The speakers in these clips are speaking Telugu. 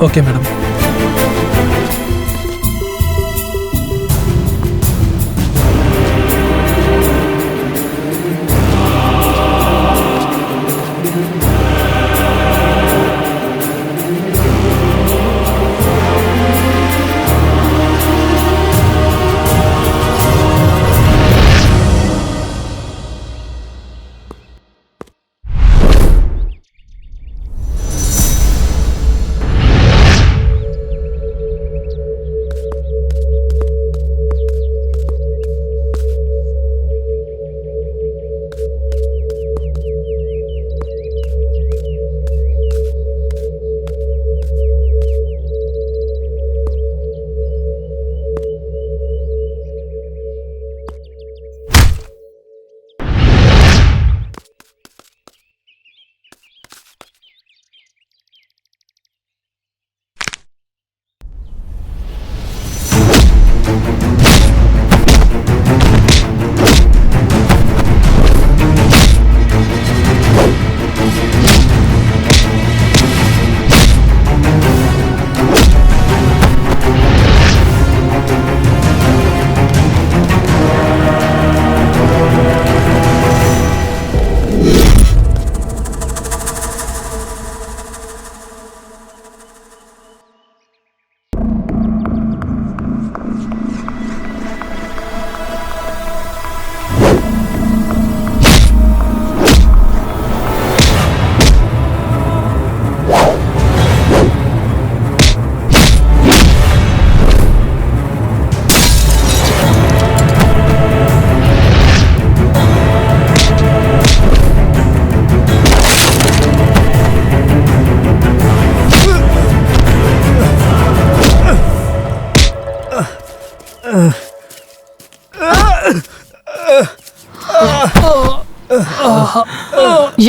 Okay madam.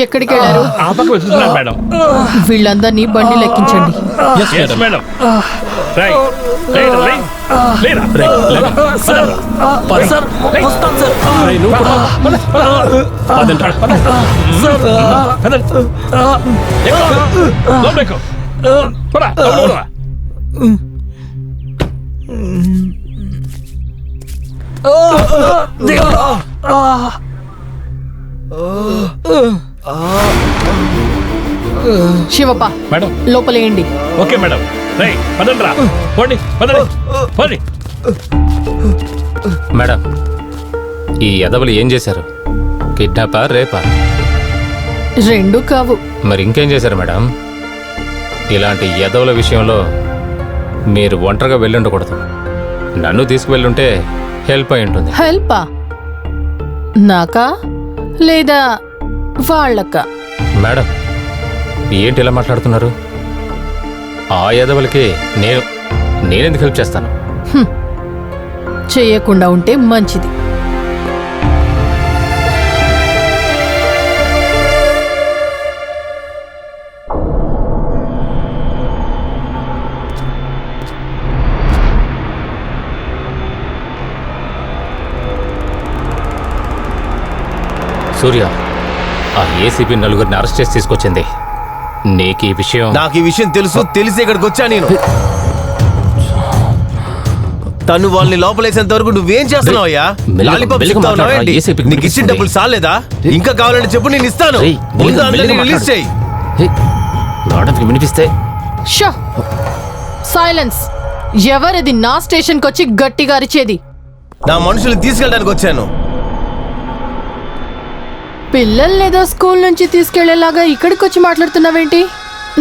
ఎక్కడికి వెళ్ళారు? మేడం, వీళ్ళందరినీ బండి లెక్కించండి. మేడం. శివప్ప మేడం, లోపలేయండి. Okay madam. పదండ్రా, పోండి, పోండి. మేడం, ఈ ఎదవలు ఏం చేశారు? కిడ్నాపా, రేపా? రెండు కావు. మరి ఇంకేం చేశారు మేడం? ఇలాంటి ఎదవల విషయంలో మీరు ఒంటరిగా వెళ్ళుండకూడదు. నన్ను తీసుకువెళ్ళుంటే హెల్ప్ అయి ఉంటుంది. హెల్పా? నాకా లేదా వాళ్ళకా? మేడం, ఏంటి ఇలా మాట్లాడుతున్నారు? ఆ ఎదవలకి నేనెందుకు హెల్ప్ చేస్తాను? చేయకుండా ఉంటే మంచిది. సూర్య, ఆ ఏసీపీ నలుగురిని అరెస్ట్ చేసి తీసుకొచ్చింది. నీకు ఈ విషయం? నాకు ఈ విషయం తెలిసి ఇక్కడికి వచ్చా. నేను తను వాళ్ళని లోపలేసేంత వరకు నువ్వేం చేస్తున్నావు అయ్యా? నీకు ఇచ్చిన డబ్బులు సాలేదా? ఇంకా కావాలంటే చెప్పు, నేను ఇస్తాను. రిలీజ్ చేయి. వినిపిస్తే సైలెన్స్. ఎవరిది నా స్టేషన్కి వచ్చి గట్టిగా అరిచేది? నా మనుషుల్ని తీసుకెళ్ళడానికి వచ్చాను. పిల్లల్నేదో స్కూల్ నుంచి తీసుకెళ్లేలాగా ఇక్కడికి వచ్చి మాట్లాడుతున్నావేంటి?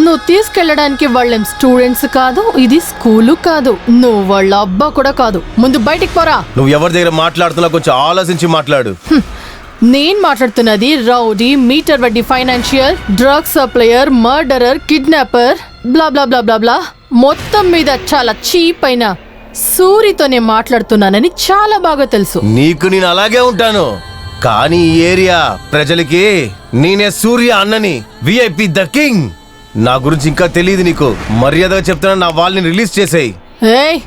నువ్వు తీసుకెళ్లడానికి వాళ్ళేం స్టూడెంట్స్ కాదు, ఇది స్కూలు కాదు, నువ్వు వాళ్ళ అబ్బా కూడా కాదు. ముందు బయటికి పోరా. నువ్వు ఎవరి దగ్గర మాట్లాడుతున్నా కొంచెం ఆలోచించి మాట్లాడు. నేను మాట్లాడుతున్నది రౌడీ, మీటర్ వడ్డీ financial, drug supplier, murderer, kidnapper, blah blah blah blah blah. మొత్తం మీద చాలా చీప్ అయిన సూరితోనే మాట్లాడుతున్నానని చాలా బాగా తెలుసు. నీకు నేను అలాగే ఉంటాను, కానీ ఈ ఏరియా ప్రజలకి నేనే సూర్య అన్నని, విఐపి ద కింగ్. నా గురించి ఇంకా తెలియదు నీకు. మర్యాదగా చెప్తున్నా, నా వాళ్ళని రిలీజ్ చేసేయ్. ఏయ్,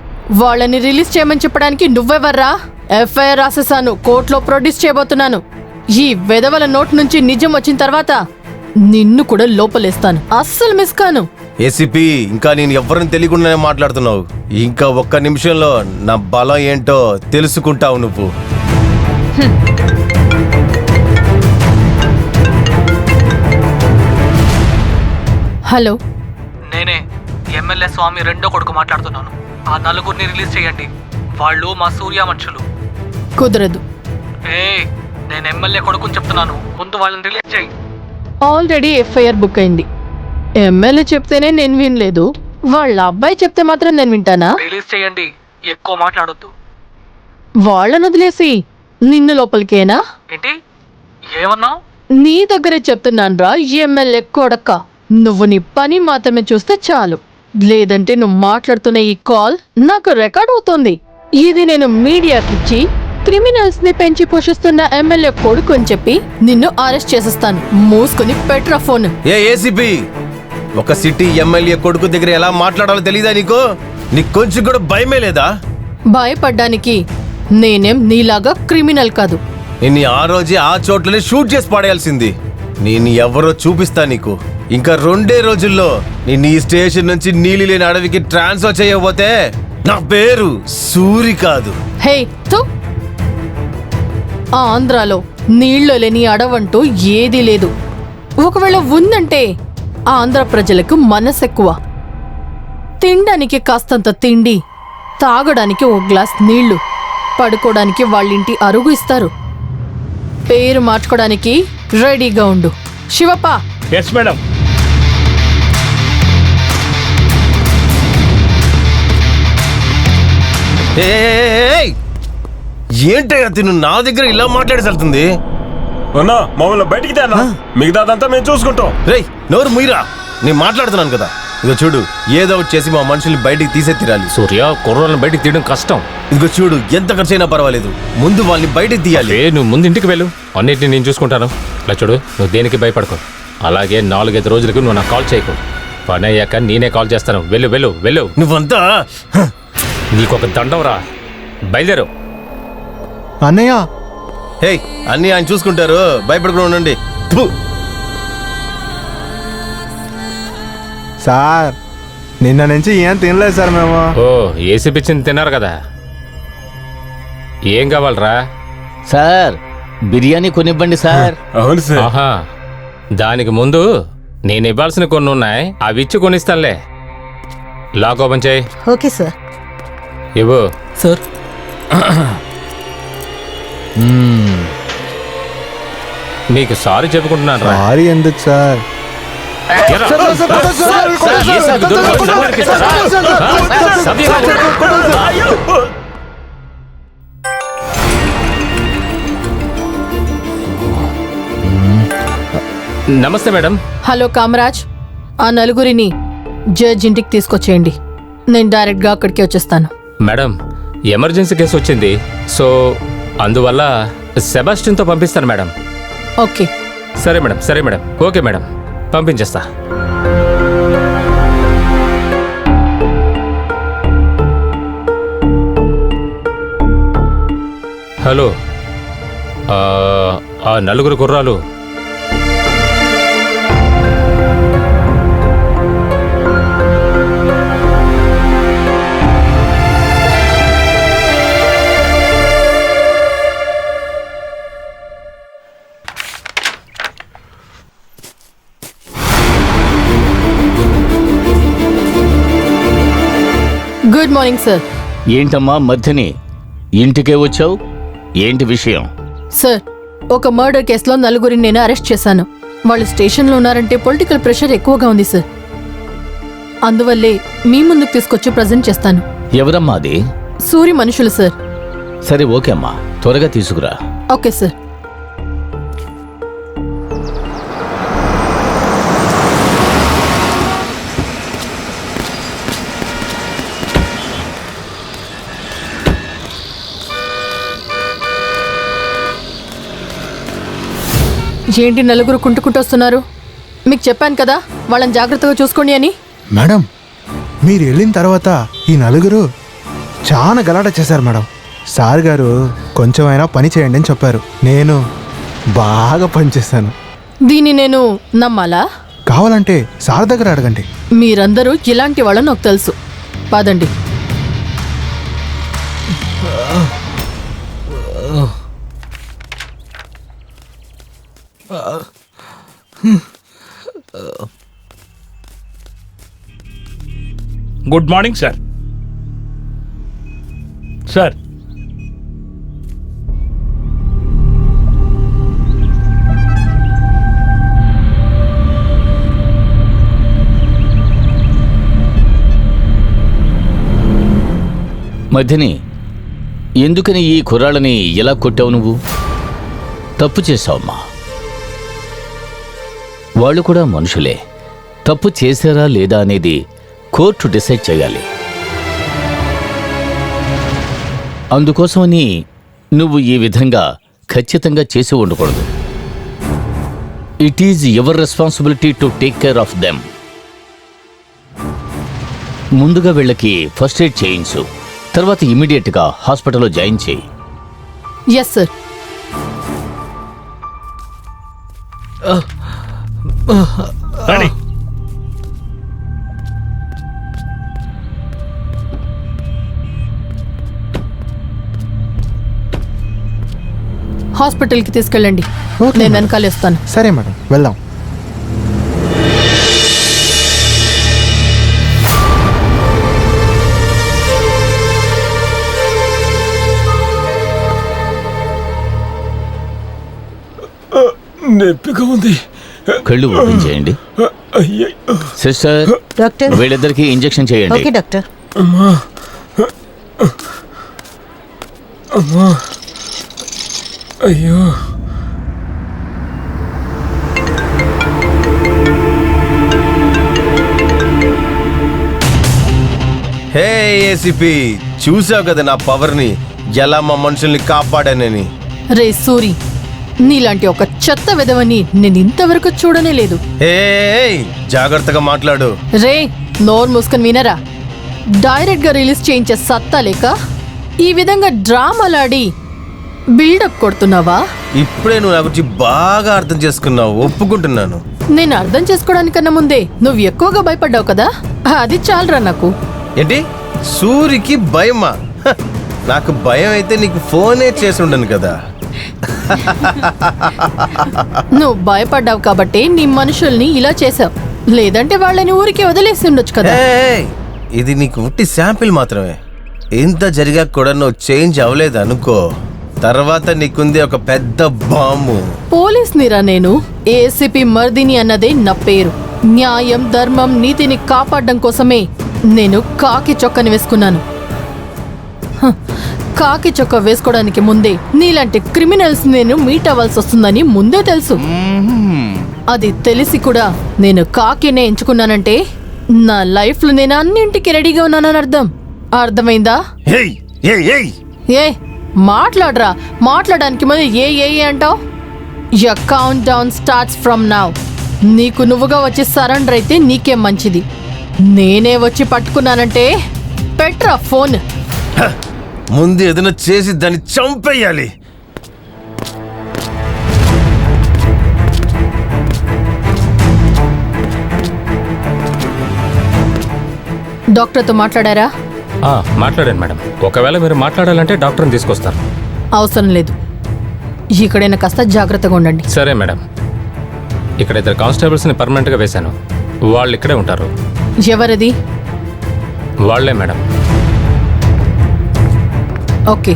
వాళ్ళని రిలీజ్ చేయమని చెప్పడానికి నువ్వెవర్రా? ఎఫ్ఐఆర్ రాసేసాను, కోర్టులో ప్రొడ్యూస్ చేయబోతున్నాను. ఈ వెధవల నోట్ నుంచి నిజం వచ్చిన తర్వాత నిన్ను కూడా లోపలేస్తాను. అస్సలు మిస్ కాను. ఏసీపీ ఇంకా నేను ఎవరిని తెలియకుండానే మాట్లాడుతున్నావు. ఇంకా ఒక్క నిమిషంలో నా బలం ఏంటో తెలుసుకుంటావు నువ్వు. హలో, నేనే ఎమ్మెల్యే స్వామి రెండో కొడుకు మాట్లాడుతున్నాను. ఆ నలుగురిని రిలీజ్ చేయండి. వాళ్ళు మా సూర్య మనుషులు. కుదరదు. నేను ఎమ్మెల్యే కొడుకుని చెప్తున్నాను, ముందు వాళ్ళని రిలీజ్ చేయి. ఆల్రెడీ ఎఫ్ఐఆర్ బుక్ అయింది. ఎమ్మెల్యే చెప్తేనే నేను వినలేదు, వాళ్ళ అబ్బాయి చెప్తే మాత్రం నేను వింటానా? రిలీజ్ చేయండి, ఎక్కువ మాట్లాడొద్దు. వాళ్ళని వదిలేసి నిన్ను లోపలికేనా? ఏంటి ఏమన్నావు? నీ దగ్గరే చెప్తున్నాను రా ఎమ్మెల్యే కొడక్క. నువ్వు నీ పని మాత్రమే చూస్తే చాలు, లేదంటే నువ్వు మాట్లాడుతున్న ఈ కాల్ నాకు రికార్డ్ అవుతుంది. ఇది నేను మీడియాకిచ్చి క్రిమినల్స్ ని పెంచి పోషిస్తున్న ఎమ్మెల్యే కొడుకు అని చెప్పి నిన్ను అరెస్ట్ చేసేస్తాను. మూసుకుని పెట్రా ఫోన్. ఏసీపీ, ఒక సిటీ ఎమ్మెల్యే కొడుకు దగ్గర ఎలా మాట్లాడాలో తెలీదా నీకు? నీకు కొంచెం కూడా భయమే లేదా? భయపడ్డానికి నేనేం నీలాగా క్రిమినల్ కాదు. నిన్ను ఆ రోజే ఆ చోట్లనే షూట్ చేసి పడేయాల్సింది. నేను ఎవరో చూపిస్తా నీకు. ఇంకా 2 రోజుల్లో నిన్ను ఈ స్టేషన్ నుంచి నీలి లేని అడవికి ట్రాన్స్ఫర్ చేయకపోతే నా పేరు సూరి కాదు. హే తో, ఆంధ్రాలో నీళ్లు లేని అడవంటూ ఏదీ లేదు. ఒకవేళ ఉందంటే ఆంధ్ర ప్రజలకు మనసెక్కువ. తినడానికి కాస్తంత తిండి, తాగడానికి ఒక గ్లాస్ నీళ్లు, పడుకోవడానికి వాళ్ళింటి అరుగు ఇస్తారు. పేరు మార్చుకోవడానికి రెడీగా ఉండు. శివప్ప. Yes madam. ఏంటయ్యా తిను నా దగ్గర ఇలా మాట్లాడేసలుతుంది? అన్నా మమ్మల్ని బయటికి తేనా, మిగతాదంతా మేము చూసుకుంటాం. రేయ్ నోరు మీరా, నేను మాట్లాడుతున్నాను కదా. ఇదిగో చూడు, ఏదో ఒకటి చేసి మా మనుషుల్ని బయటికి తీసే తీరాలి. సూర్య, కుర్రోళ్ళని బయటికి తీయడం కష్టం. ఇదిగో చూడు, ఎంత ఖర్చైనా పర్వాలేదు, ముందు వాళ్ళని బయటికి తీయాలి. నువ్వు ముందు ఇంటికి వెళ్ళు, అన్నిటిని నేను చూసుకుంటాను. ఇలా చూడు, నువ్వు దేనికి భయపడకు. అలాగే 4-5 రోజులకు నువ్వు నాకు కాల్ చేయకు. పని అయ్యాక నేనే కాల్ చేస్తాను. వెళ్ళు వెళ్ళు వెళ్ళు. నువ్వంతా నీకొక దండం రా, బయలుదేరు. అన్నయ్య, హే అన్నీ ఆయన చూసుకుంటారు, భయపడకుండా ఉండండి. థు. సార్ నిన్న నుంచి ఏం తినలేదు సార్ మేము. ఓ, ఏసీ పిచ్చింది తిన్నారు కదా. ఏం కావాలరా? సార్ బిర్యానీ కొనివ్వండి సార్. అవును సార్. ఆహా, దానికి ముందు నేను ఇవ్వాల్సిన కొన్ని ఉన్నాయి, అవి ఇచ్చి కొనిస్తానులే. లాక్ ఓపెన్ చేయి. Okay sir. ఇవ్వు. సార్ మీకు సారీ చెప్పుకుంటున్నాను రా. సారీ ఎందుకు సార్? ఎరా. ఏసీకి దూరంగా వచ్చి నవ్వడానికి ఇస్తారా? నమస్తే మేడం. హలో కామరాజ్, ఆ నలుగురిని జడ్జ్ ఇంటికి తీసుకొచ్చేయండి. నేను డైరెక్ట్గా అక్కడికి వచ్చేస్తాను. మేడం, ఎమర్జెన్సీ కేసు వచ్చింది, సో అందువల్ల సెబాస్టిన్తో పంపిస్తాను మేడం. ఓకే. సరే మేడం, సరే మేడం, ఓకే మేడం, పంపించేస్తా. హలో, ఆ నలుగురు కుర్రాలు గుడ్ మార్నింగ్ సార్. ఏంటమ్మా మధ్యని ఇంటికే వచ్చావు? ఏంటి విషయం? సార్, ఒక మర్డర్ కేసులో నలుగురిని నేను అరెస్ట్ చేశాను. వాళ్ళు స్టేషన్లో ఉన్నారంటే పొలిటికల్ ప్రెషర్ ఎక్కువగా ఉంది సార్. అందువల్లే మీ ముందుకు తీసుకొచ్చి ప్రజెంట్ చేస్తాను. ఎవరమ్మా అది? సూరి మనుషులు సార్. సరే ఓకే అమ్మా, త్వరగా తీసుకురా. Okay sir. ఏంటి నలుగురు కుంటుకుంటొస్తున్నారు? మీకు చెప్పాను కదా వాళ్ళని జాగ్రత్తగా చూసుకోండి అని. మేడం, మీరు వెళ్ళిన తర్వాత ఈ నలుగురు చాలా గలాట చేశారు మేడం. సార్ గారు కొంచెమైనా పని చేయండి అని చెప్పారు. నేను బాగా పనిచేశాను. దీన్ని నేను నమ్మాలా? కావాలంటే సార్ దగ్గర అడగండి. మీరందరూ ఇలాంటి వాళ్ళని నాకు తెలుసు. పదండి. Good morning sir. సార్ మధ్యని ఎందుకని ఈ కుర్రాళ్ళని ఎలా కొట్టావు నువ్వు? తప్పు చేశావమ్మా. వాళ్ళు కూడా మనుషులే. తప్పు చేశారా లేదా అనేది కోర్టు డిసైడ్ చేయాలి. అందుకోసమని నువ్వు ఈ విధంగా ఖచ్చితంగా చేసి ఉండకూడదు. It is your responsibility to take care of them. ముందుగా వీళ్ళకి ఫస్ట్ ఎయిడ్ చేయించు, తర్వాత ఇమీడియట్గా హాస్పిటల్లో జాయిన్ చేయి. Yes sir. రండి. హాస్పిటల్కి తీసుకెళ్ళండి. ఓకే నేను మేడం. వెనకాలేస్తాను. సరే మేడం, వెళ్దాం. నొప్పిగా ఉంది. కళ్ళు ఓపెన్ చేయండి. అయ్యో. Sister, doctor. వీళ్ళిద్దరికి ఇంజెక్షన్ చేయండి. Okay doctor. అమ్మా అమ్మా, అయ్యో. హే ఏసీపీ, చూసావు కదా నా పవర్ని, ఎలా మా మనుషుల్ని కాపాడానని. రే సూరి, నీలాంటి ఒక చెత్త విధవని నేను ఇంతవరకు చూడనే లేదు. హే, జాగ్రత్తగా మాట్లాడు. రే, నోరు మూసుకొని వినరా. డైరెక్ట్ గా రిలీజ్ చేయించే సత్తా లేక ఈ విధంగా డ్రామాలాడి బిల్డప్ కొడుతున్నావా? ఇప్పుడే నువ్వు నా గురించి బాగా అర్థం చేసుకున్నావు, ఒప్పుకుంటున్నాను. నేను అర్థం చేసుకోవడానికన్నా ముందే నువ్వు ఎక్కువగా భయపడ్డావు కదా, అది చాలరా నాకు. ఏంటి, సూరికి భయమా? హ, నాకు భయం అయితే నీకు ఫోనే చేసి ఉండను కదా. నువ్వు భయపడ్డావు కాబట్టి నీ మనుషుల్ని ఇలా చేసావు, లేదంటే వాళ్ళని ఊరికి వదిలేసి ఉండొచ్చు కదా. ఏయ్, ఇది నీకు ఉట్టి శాంపిల్ మాత్రమే. ఇంత జరిగాక కూడా నువ్వు చేంజ్ అవ్వలేదు అనుకో, తర్వాత నీకుంది ఒక పెద్ద బాంబు. పోలీస్ నిరా నేను. ఏసీపీ మర్దిని అన్నదే నా పేరు. న్యాయం, ధర్మం, నీతిని కాపాడడం కోసమే నేను కాకి చొక్కని వేసుకున్నాను. హ, కాకి చొక్క వేసుకోవడానికి ముందే నీలాంటి క్రిమినల్స్ నేను మీట్ అవ్వాల్సి వస్తుందని ముందే తెలుసు. అది తెలిసి కూడా నేను కాకినే ఎంచుకున్నానంటే నా లైఫ్లో నేను అన్నింటికి రెడీగా ఉన్నానని అర్థం. అర్థమైందా? ఏయ్ ఏయ్ ఏయ్ ఏ మాట్లాడరా, మాట్లాడడానికి ముందు ఏ అంటావు? Your count down starts from now. నీకు నువ్వుగా వచ్చి సరెండర్ అయితే నీకే మంచిది. నేనే వచ్చి పట్టుకున్నానంటే పెట్రా ఫోన్. ముందు ఏదైనా చేసి దాన్ని చంపేయాలి. డాక్టర్తో మాట్లాడారా? మాట్లాడాను మేడం. ఒకవేళ మీరు మాట్లాడాలంటే డాక్టర్ని తీసుకొస్తాను. అవసరం లేదు. ఇక్కడైనా కాస్త జాగ్రత్తగా ఉండండి. సరే మేడం. ఇక్కడ ఇద్దరు కానిస్టేబుల్స్ని పర్మనెంట్గా వేశాను. వాళ్ళు ఇక్కడే ఉంటారు. ఎవరది? వాళ్లే మేడం. Okay,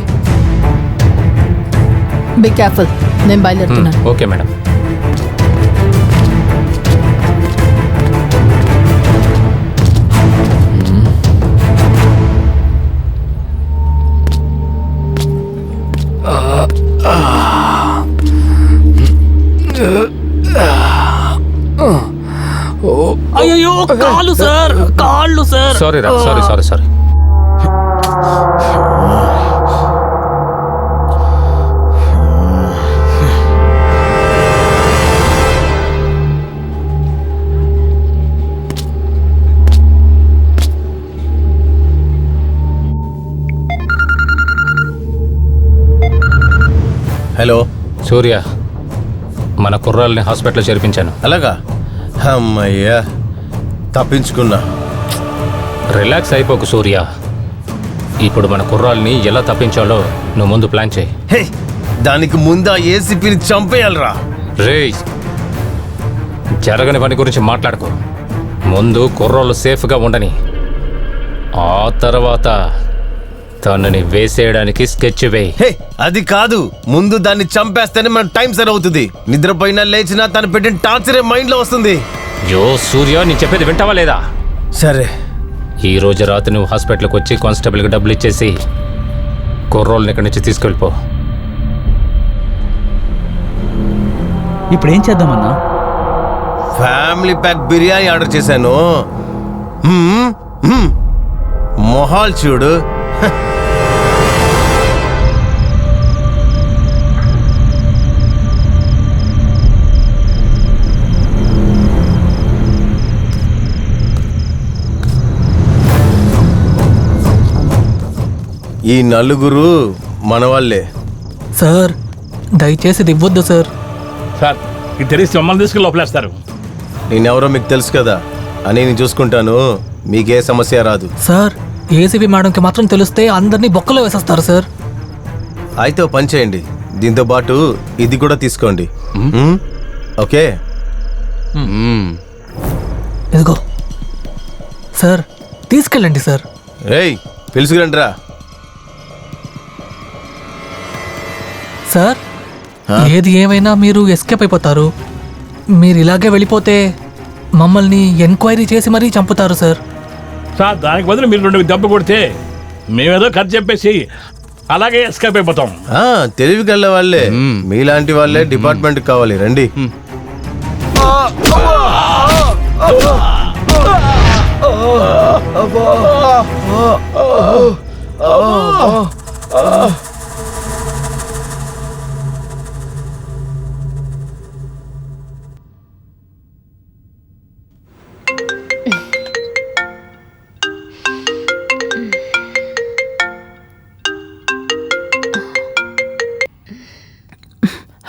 be careful. నేను బయలుదేరుతున్నాను. Okay madam. అయ్యో, కాళ్ళు సార్, కాళ్ళు సార్. సారీ రా, సారీ. హలో సూర్య, మన కుర్రాల్ని హాస్పిటల్లో చేర్పించాను. అలాగా? అమ్మయ్యా, తప్పించుకున్నా. రిలాక్స్ అయిపోకు సూర్య. ఇప్పుడు మన కుర్రాల్ని ఎలా తప్పించాలో నువ్వు ముందు ప్లాన్ చేయి. హే, దానికి ముందా ఏసీపీని చంపేయాలరా. రేయ్, జరగని పని గురించి మాట్లాడుకో. ముందు కుర్రోళ్ళు సేఫ్గా ఉండని, ఆ తర్వాత తనని వేసేయడానికి స్కెచ్ వేయి. హే, అది కాదు, ముందు దాన్ని చంపేస్తేనే మన టైం సరి అవుతుంది. నిద్రపోయినా లేచినా తను పెట్టిన టార్చరే మైండ్ లో వస్తుంది. యో సూర్య, నేను చెప్పేది వింటావా లేదా? సరే, ఈ రోజు రాత్రి నువ్వు హాస్పిటల్కి వచ్చి కానిస్టేబుల్కి డబ్బులు ఇచ్చేసి కుర్రోళ్ళని ఇక్కడి నుంచి తీసుకెళ్ళిపో. ఇప్పుడు ఏం చేద్దామన్నా? ఫ్యామిలీ ప్యాక్ బిర్యానీ ఆర్డర్ చేశాను. మొహాల్ చూడు. ఈ నలుగురు మనవాళ్లే. సార్ దయచేసి ఇది ఇవ్వద్దు సార్. సార్, ఇది తెలిసి మమ్మల్ని తీసుకెళ్ళి లోపలేస్తారు. నేనెవరో మీకు తెలుసు కదా అని నేను చూసుకుంటాను. మీకే సమస్య రాదు. సార్ ఏసీబీ మేడంకి మాత్రం తెలిస్తే అందరినీ బొక్కలో వేసేస్తారు సార్. అయితే ఓ పని చేయండి, దీంతో పాటు ఇది కూడా తీసుకోండి. ఓకే? ఇదిగో సార్, తీసుకెళ్ళండి సార్. ఏయ్, పిలుచుకురండి రా. సార్ ఏది ఏమైనా మీరు ఎస్కేప్ అయిపోతారు. మీరు ఇలాగే వెళ్ళిపోతే మమ్మల్ని ఎంక్వైరీ చేసి మరీ చంపుతారు సార్. సార్, దానికి బదులు మీరు 2 దెబ్బ కొడితే మేమేదో ఖర్చు చెప్పేసి అలాగే ఎస్కేప్ అయిపోతాం. తెలివి గల్ల వాళ్ళే, మీలాంటి వాళ్ళే డిపార్ట్మెంట్ కావాలి. రండి.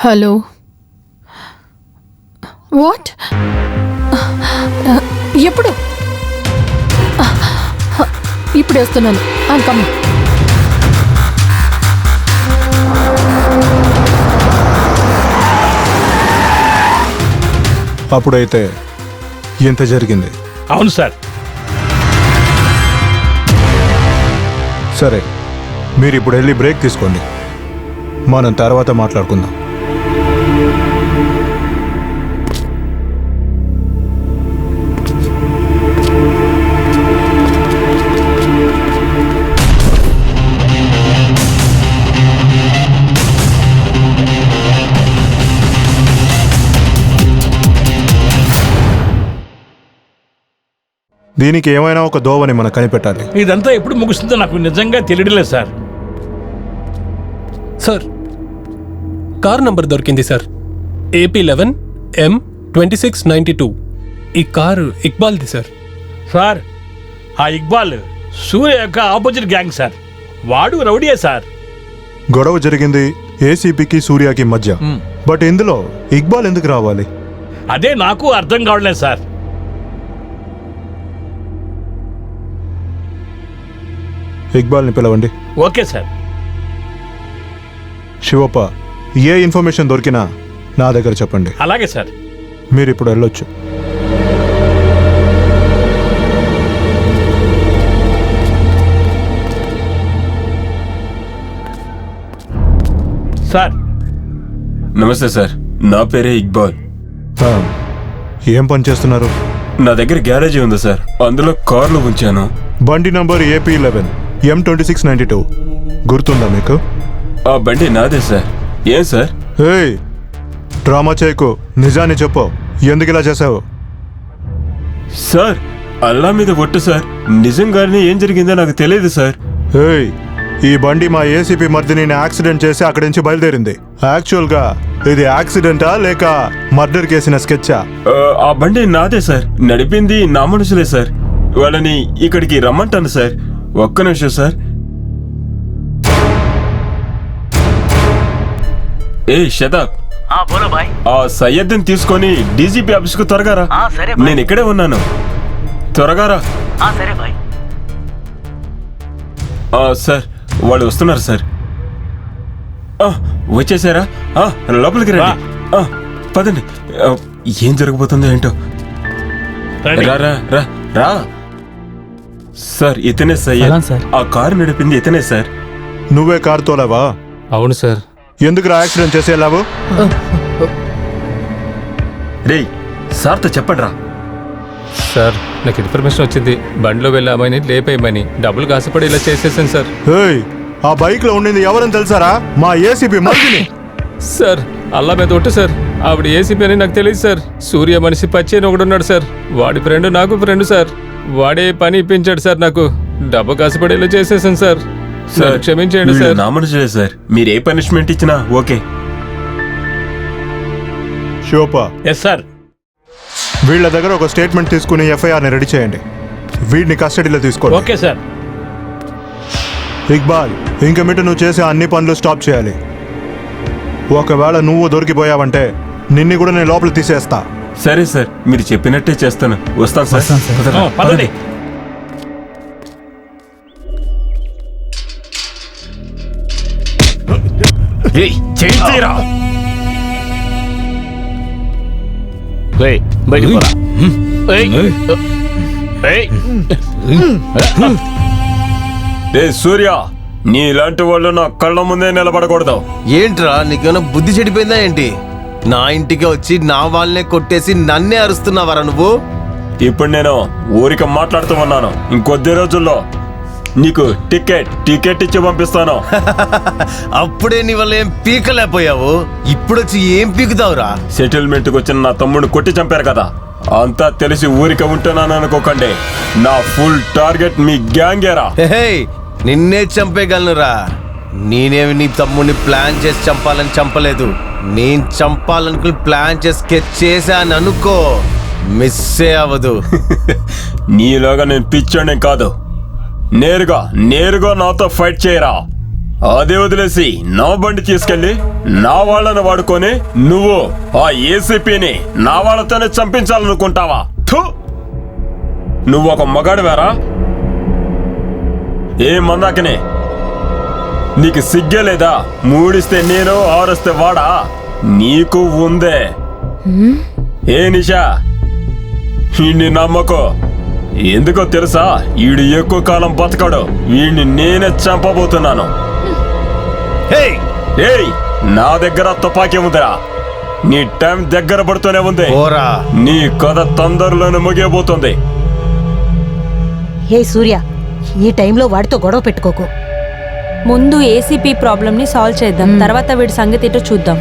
Hello, what? ఎప్పుడు? ఇప్పుడు వేస్తున్నాను. కమ్. అప్పుడైతే ఎంత జరిగింది? అవును సార్. సరే, మీరు ఇప్పుడు వెళ్ళి బ్రేక్ తీసుకోండి, మనం తర్వాత మాట్లాడుకుందాం. దీనికి ఏమైనా ఒక దోవని మనం కనిపెట్టాలి. ఇదంతా ఎప్పుడు ముగుస్తుందో నాకు నిజంగా తెలియలేదు సార్. సార్, కార్ నంబర్ దొరికింది సార్. AP11M2692. ఈ కారు ఇక్బాల్ది సార్. సార్, ఆ ఇక్బాల్ సూర్య యొక్క ఆపోజిట్ గ్యాంగ్ సార్. వాడు రౌడీయే సార్. గొడవ జరిగింది ఏసీపీకి సూర్యకి మధ్య. బట్ ఇందులో ఇక్బాల్ ఎందుకు రావాలి? అదే నాకు అర్థం కావట్లేదు సార్. ఇక్బాల్ని పిలవండి. Okay sir. శివప్ప, ఏ ఇన్ఫర్మేషన్ దొరికినా నా దగ్గర చెప్పండి. అలాగే సార్. మీరు ఇప్పుడు వెళ్ళొచ్చు. సార్, నమస్తే సార్, నా పేరే ఇక్బాల్. ఏం పని చేస్తున్నారు? నా దగ్గర గ్యారేజీ ఉంది సార్, అందులో కార్లు ఉంచాను. బండి నంబర్ AP11M2692 గుర్తుందా మీకు? ఆ బండి నాదే సార్. ఏం సార్? ఏయ్, డ్రామా చేయకు, నిజాన్ని చెప్పు, ఎందుకు ఇలా చేసావు? సార్, అల్లా మీద ఒట్టు సార్, నిజంగానే ఏం జరిగిందో నాకు తెలియదు సార్. ఏయ్, ఈ బండి మా ఏసీపీ మర్దిని యాక్సిడెంట్ చేసి అక్కడి నుంచి బయలుదేరింది. యాక్చువల్గా ఇది యాక్సిడెంటా లేక మర్డర్ కేసిన స్కెచ్చా? ఆ బండి నాదే సార్, నడిపింది నా మనుషులే సార్. వాళ్ళని ఇక్కడికి రమ్మంటాను సార్. ఒక్క నిమిషం సార్. ఏ షదాబ్, ఆ సయ్యద్ని తీసుకొని డీజీపీ ఆఫీస్ కు త్వరగా రా. నేను ఇక్కడే ఉన్నాను, త్వరగా రా. సార్ వాళ్ళు వస్తున్నారు సార్. వచ్చేసారా? లోపలికి రండి. పదండి. ఏం జరగబోతుందో ఏంటో. రా రా రా రా. సార్ ఇతనే సయ్యద్. ఆ కారు నడిపింది ఇతనే సార్. నువ్వే కారు తోలావా? అవును సార్. ఎందుకు యాక్సిడెంట్ చేసేలావు? రే సార్తో చెప్పండి రా. సార్ నాకు ఇన్ఫర్మేషన్ వచ్చింది, బండిలో వెళ్ళామని లేపేయమని. డబ్బులు కాసపడి ఇలా చేసేసాను సార్. ఆ బైక్ లో ఉండింది ఎవరని తెలుసారా? మా ఏసీపీ మనిషిని. సార్ అల్లా మీద ఒట్టు సార్, ఆవిడ ఏసీపీ అని నాకు తెలియదు సార్. సూర్య మనిషి పచ్చి అని ఒకడున్నాడు సార్, వాడి ఫ్రెండ్ నాకు ఫ్రెండ్ సార్. వాడే పని ఇప్పించాడు సార్ నాకు. డబ్బు కాసపడి ఇలా చేసేసాను సార్. సార్ క్షమించండి సార్. నా మనుషులే సార్, మీరు ఏ పనిష్మెంట్ ఇచ్చినా ఓకే. షోపా. Yes sir. వీళ్ళ దగ్గర ఒక స్టేట్మెంట్ తీసుకుని ఎఫ్ఐఆర్ని రెడీ చేయండి. వీడిని కస్టడీలో తీసుకోండి. Okay sir. ఇక్బాల్, ఇంక మీట నువ్వు చేసే అన్ని పనులు స్టాప్ చేయాలి. ఒకవేళ నువ్వు దొరికిపోయావంటే నిన్ను కూడా నేను లోపల తీసేస్తా. సరే సార్, మీరు చెప్పినట్టే చేస్తాను. వస్తాను సార్. పదండి. బయటికి పోరా. సూర్య, నీ ఇలాంటి వాళ్ళు నా కళ్ళ ముందే నిలబడకూడదు. ఏంట్రా నీకేమైనా బుద్ధి చెడిపోయిందా ఏంటి? నా ఇంటికి వచ్చి నా వాళ్ళనే కొట్టేసి నన్నే అరుస్తున్నావారా నువ్వు? ఇప్పుడు నేను ఊరికి మాట్లాడుతూ ఉన్నాను. ఇంకొద్ది రోజుల్లో నీకు టికెట్ ఇచ్చి పంపిస్తాను. అప్పుడే నీ వల్ల ఏం పీకలేకపోయావు, ఇప్పుడొచ్చి ఏం పీకుతావురా? సెటిల్మెంట్ కు వచ్చిన నా తమ్ముడిని కొట్టి చంపారు కదా, అంతా తెలిసి ఊరికే ఉంటున్నాను అనుకోకండి. నా ఫుల్ టార్గెట్ మీ గ్యాంగేరా. నిన్నే చంపేయగలనురా. నేనేమి నీ తమ్ముడిని ప్లాన్ చేసి చంపాలని చంపలేదు. నేను చంపాలనుకుని ప్లాన్ చేసి స్కెచ్ చేశాను అనుకో, మిస్సే అవ్వదు. నీలాగా నేను పిచ్చోనే కాదు. నేరుగా నాతో ఫైట్ చేయరా. అదే వదిలేసి నా బండి తీసుకెళ్లి నా వాళ్ళని వాడుకొని నువ్వు ఆ ఏసీపీని నా వాళ్ళతోనే చంపించాలనుకుంటావా? నువ్వు ఒక మగాడివారా? ఏమన్నాకనే నీకు సిగ్గే లేదా? మూడిస్తే నేను, ఆరుస్తే వాడా? నీకు ఉందే. ఏ నిషా, వీడిని నమ్మకో. ఎందుకో తెలుసా? వీడు ఎక్కువ కాలం బతకడు. వీడిని నేనే చంపబోతున్నాను. నా దగ్గర తుపాకీ ఉందిరా. నీ టైం దగ్గర పడుతూనే ఉంది. నీ కథ తొందరలోనే ముగియబోతుంది. హే సూర్య, ఈ టైంలో వాడితో గొడవ పెట్టుకోకు. ముందు ఏసీపీ ప్రాబ్లం ని సాల్వ్ చేద్దాం, తర్వాత వీడి సంగతి ఏంటో చూద్దాం.